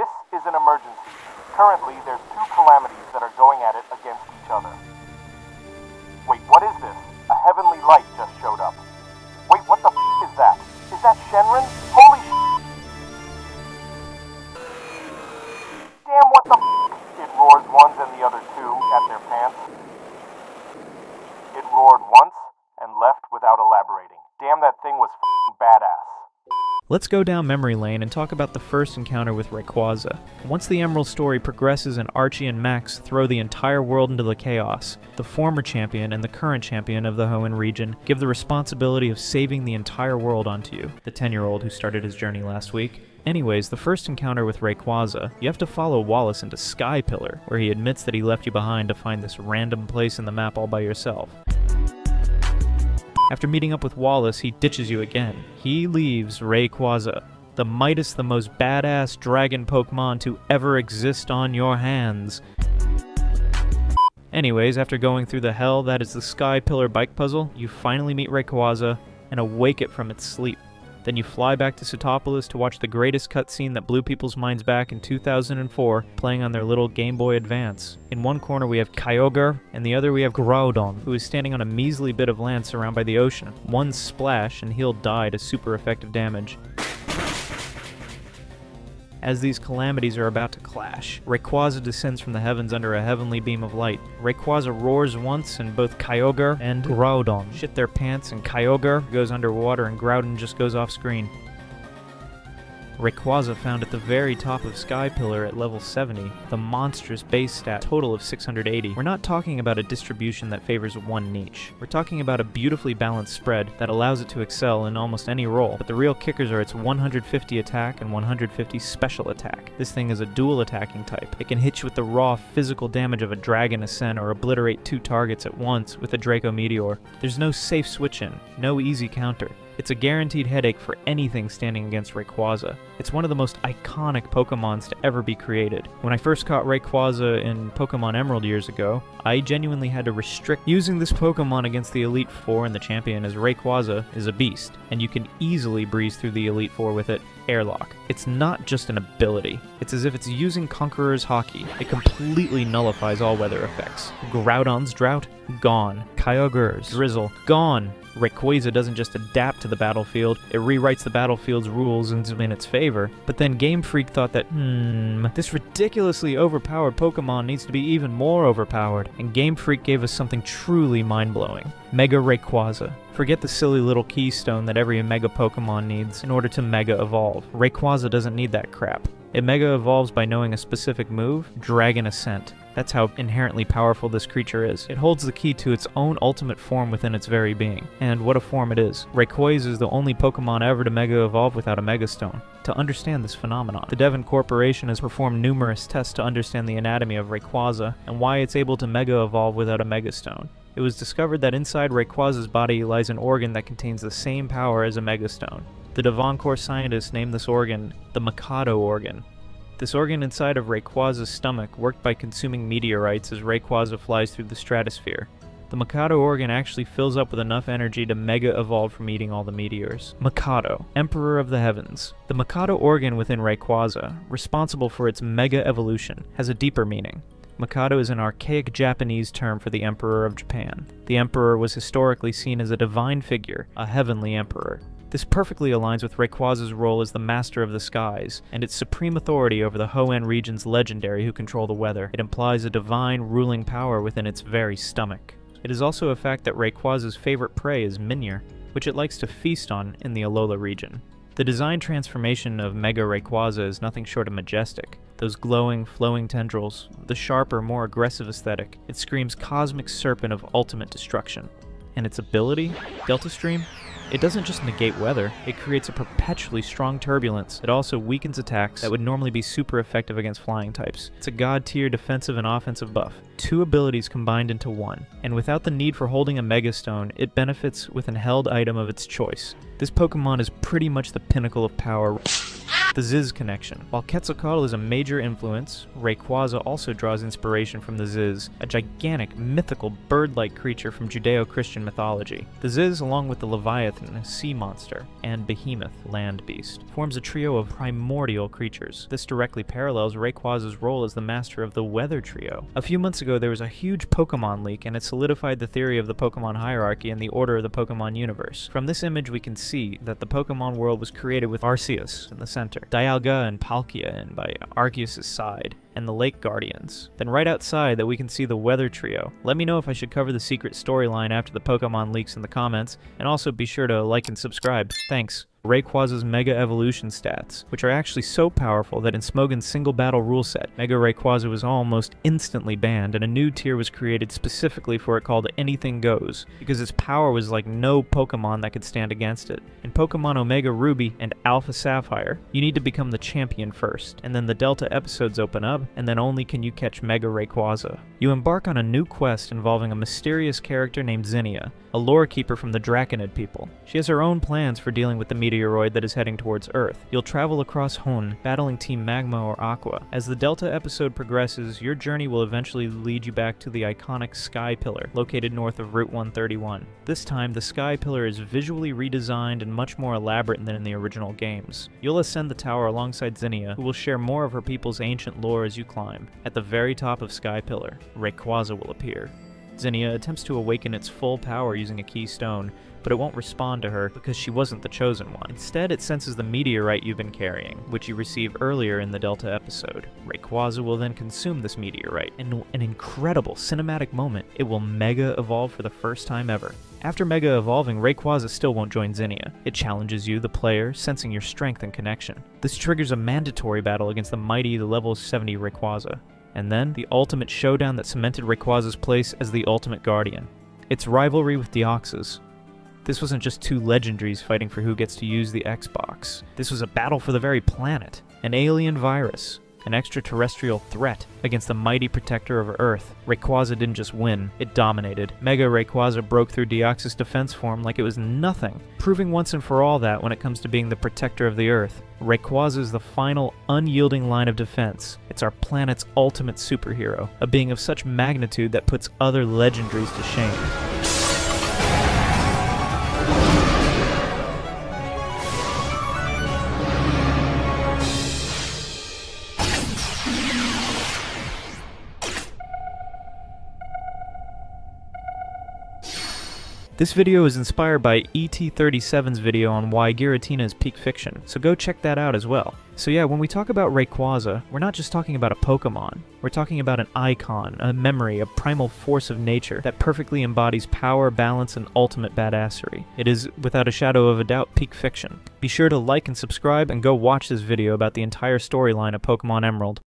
This is an emergency. Currently, there's two calamities that are going at it against each other. Wait, what is this? A heavenly light just showed up. Wait, what the f*** is that? Is that Shenron? Holy sh**! Damn, what the f***? It roars once and the other two at their pants. It roared once and left without elaborating. Damn, that thing was f***ing badass. Let's go down memory lane and talk about the first encounter with Rayquaza. Once the Emerald story progresses and Archie and Max throw the entire world into the chaos, the former champion and the current champion of the Hoenn region give the responsibility of saving the entire world onto you, the 10-year-old who started his journey last week. Anyways, the first encounter with Rayquaza, you have to follow Wallace into Sky Pillar, where he admits that he left you behind to find this random place in the map all by yourself. After meeting up with Wallace, he ditches you again. He leaves Rayquaza, the mightest, the most badass dragon Pokemon to ever exist on your hands. Anyways, after going through the hell that is the Sky Pillar bike puzzle, you finally meet Rayquaza and awake it from its sleep. Then you fly back to Sootopolis to watch the greatest cutscene that blew people's minds back in 2004, playing on their little Game Boy Advance. In one corner we have Kyogre, and the other we have Groudon, who is standing on a measly bit of land surrounded by the ocean. One splash and he'll die to super effective damage. As these calamities are about to clash, Rayquaza descends from the heavens under a heavenly beam of light. Rayquaza roars once and both Kyogre and Groudon shit their pants, and Kyogre goes underwater and Groudon just goes off screen. Rayquaza found at the very top of Sky Pillar at level 70, the monstrous base stat total of 680. We're not talking about a distribution that favors one niche. We're talking about a beautifully balanced spread that allows it to excel in almost any role, but the real kickers are its 150 attack and 150 special attack. This thing is a dual attacking type. It can hit you with the raw physical damage of a Dragon Ascent or obliterate two targets at once with a Draco Meteor. There's no safe switch in, no easy counter. It's a guaranteed headache for anything standing against Rayquaza. It's one of the most iconic Pokemons to ever be created. When I first caught Rayquaza in Pokemon Emerald years ago, I genuinely had to restrict using this Pokemon against the Elite Four and the champion, as Rayquaza is a beast, and you can easily breeze through the Elite Four with it. Airlock. It's not just an ability. It's as if it's using Conqueror's Hockey. It completely nullifies all weather effects. Groudon's Drought? Gone. Kyogre's Drizzle? Gone. Rayquaza doesn't just adapt to the battlefield, it rewrites the battlefield's rules in its favor. But then Game Freak thought that, this ridiculously overpowered Pokemon needs to be even more overpowered, and Game Freak gave us something truly mind-blowing. Mega Rayquaza. Forget the silly little keystone that every Mega Pokemon needs in order to Mega Evolve. Rayquaza doesn't need that crap. It Mega Evolves by knowing a specific move, Dragon Ascent. That's how inherently powerful this creature is. It holds the key to its own ultimate form within its very being. And what a form it is. Rayquaza is the only Pokemon ever to Mega Evolve without a Mega Stone. To understand this phenomenon, the Devon Corporation has performed numerous tests to understand the anatomy of Rayquaza and why it's able to Mega Evolve without a Mega Stone. It was discovered that inside Rayquaza's body lies an organ that contains the same power as a Megastone. The Devon Corp scientists named this organ the Mikado organ. This organ inside of Rayquaza's stomach worked by consuming meteorites as Rayquaza flies through the stratosphere. The Mikado organ actually fills up with enough energy to Mega Evolve from eating all the meteors. Mikado, Emperor of the Heavens. The Mikado organ within Rayquaza, responsible for its Mega Evolution, has a deeper meaning. Mikado is an archaic Japanese term for the Emperor of Japan. The Emperor was historically seen as a divine figure, a heavenly emperor. This perfectly aligns with Rayquaza's role as the Master of the Skies, and its supreme authority over the Hoenn region's legendary who control the weather. It implies a divine ruling power within its very stomach. It is also a fact that Rayquaza's favorite prey is Minior, which it likes to feast on in the Alola region. The design transformation of Mega Rayquaza is nothing short of majestic. Those glowing, flowing tendrils, the sharper, more aggressive aesthetic. It screams cosmic serpent of ultimate destruction. And its ability, Delta Stream? It doesn't just negate weather, it creates a perpetually strong turbulence. It also weakens attacks that would normally be super effective against flying types. It's a god-tier defensive and offensive buff. Two abilities combined into one, and without the need for holding a Megastone, it benefits with an held item of its choice. This Pokemon is pretty much the pinnacle of power. The Ziz connection. While Quetzalcoatl is a major influence, Rayquaza also draws inspiration from the Ziz, a gigantic, mythical, bird-like creature from Judeo-Christian mythology. The Ziz, along with the Leviathan, a sea monster, and Behemoth, land beast, forms a trio of primordial creatures. This directly parallels Rayquaza's role as the master of the Weather Trio. A few months ago, there was a huge Pokémon leak, and it solidified the theory of the Pokémon hierarchy and the order of the Pokémon universe. From this image, we can see that the Pokémon world was created with Arceus in the center, Dialga and Palkia in by Arceus' side, and the Lake Guardians. Then right outside that we can see the Weather Trio. Let me know if I should cover the secret storyline after the Pokémon leaks in the comments, and also be sure to like and subscribe. Thanks. Rayquaza's Mega Evolution stats, which are actually so powerful that in Smogon's single battle rule set, Mega Rayquaza was almost instantly banned, and a new tier was created specifically for it called Anything Goes, because its power was like no Pokemon that could stand against it. In Pokemon Omega Ruby and Alpha Sapphire, you need to become the champion first, and then the Delta episodes open up, and then only can you catch Mega Rayquaza. You embark on a new quest involving a mysterious character named Zinnia, a lore keeper from the Draconid people. She has her own plans for dealing with the meteoroid that is heading towards Earth. You'll travel across Hone, battling Team Magma or Aqua. As the Delta episode progresses, your journey will eventually lead you back to the iconic Sky Pillar, located north of Route 131. This time, the Sky Pillar is visually redesigned and much more elaborate than in the original games. You'll ascend the tower alongside Zinnia, who will share more of her people's ancient lore as you climb. At the very top of Sky Pillar, Rayquaza will appear. Zinnia attempts to awaken its full power using a keystone, but it won't respond to her because she wasn't the chosen one. Instead, it senses the meteorite you've been carrying, which you received earlier in the Delta episode. Rayquaza will then consume this meteorite. In an incredible cinematic moment, it will Mega Evolve for the first time ever. After Mega Evolving, Rayquaza still won't join Zinnia. It challenges you, the player, sensing your strength and connection. This triggers a mandatory battle against the mighty level 70 Rayquaza. And then, the ultimate showdown that cemented Rayquaza's place as the ultimate guardian. Its rivalry with Deoxys. This wasn't just two legendaries fighting for who gets to use the Xbox. This was a battle for the very planet. An alien virus. An extraterrestrial threat against the mighty protector of Earth. Rayquaza didn't just win, it dominated. Mega Rayquaza broke through Deoxys' defense form like it was nothing, proving once and for all that when it comes to being the protector of the Earth, Rayquaza is the final, unyielding line of defense. It's our planet's ultimate superhero, a being of such magnitude that puts other legendaries to shame. This video is inspired by ET37's video on why Giratina is peak fiction, so go check that out as well. So yeah, when we talk about Rayquaza, we're not just talking about a Pokemon. We're talking about an icon, a memory, a primal force of nature that perfectly embodies power, balance, and ultimate badassery. It is, without a shadow of a doubt, peak fiction. Be sure to like and subscribe, and go watch this video about the entire storyline of Pokemon Emerald.